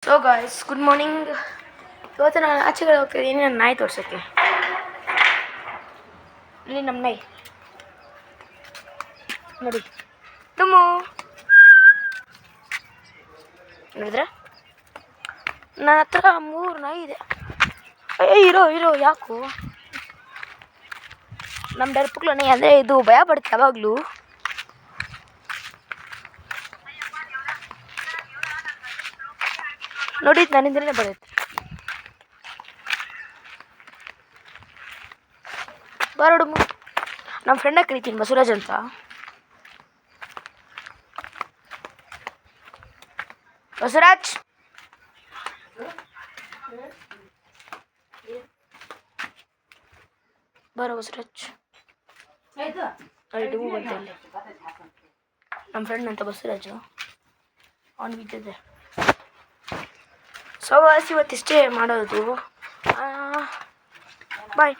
So guys good morning. ಇವತ್ತು ನಾನು ಆಚೆಗಡೆ ಹೋಗ್ತಿದ್ದೀನಿ ನನ್ನ ನಾಯಿ ತೋರ್ಸೋಕ್ಕೆ. ಇಲ್ಲಿ ನಮ್ಮ ನಾಯಿ ನೋಡಿ, ತುಮ್ಮು ನೋಡಿದ್ರೆ ನನ್ನ ಹತ್ರ 3 ನಾಯಿ ಇದೆ. ಇರೋ ಯಾಕೋ ನಮ್ಮ ಡರ್ಪುಕ್ಳು ನಾಯಿ ಅಂದರೆ ಇದು ಭಯ ಪಡುತ್ತೆ ಯಾವಾಗಲೂ. ನೋಡಿ ನನ್ನಿಂದಲೇ ಬರುತ್ತೆ. ಬರೋಡು ನಮ್ಮ ಫ್ರೆಂಡಾಗಿ ಕರಿತೀನಿ ಬಸವರಾಜ್ ಅಂತ. ಬಸವರಾಜ್ ಬರೋ ಬಸವರಾಜ್ ಡುಮು ಬಂತ ಇಲ್ಲಿ ನಮ್ಮ ಫ್ರೆಂಡ್ ಅಂತ ಬಸವರಾಜು ಅವನು ಬಿದ್ದಿದ್ದೆ. ಸೊ ಇವತ್ತಿಷ್ಟೇ ಮಾಡೋದು. ಬಾಯ್.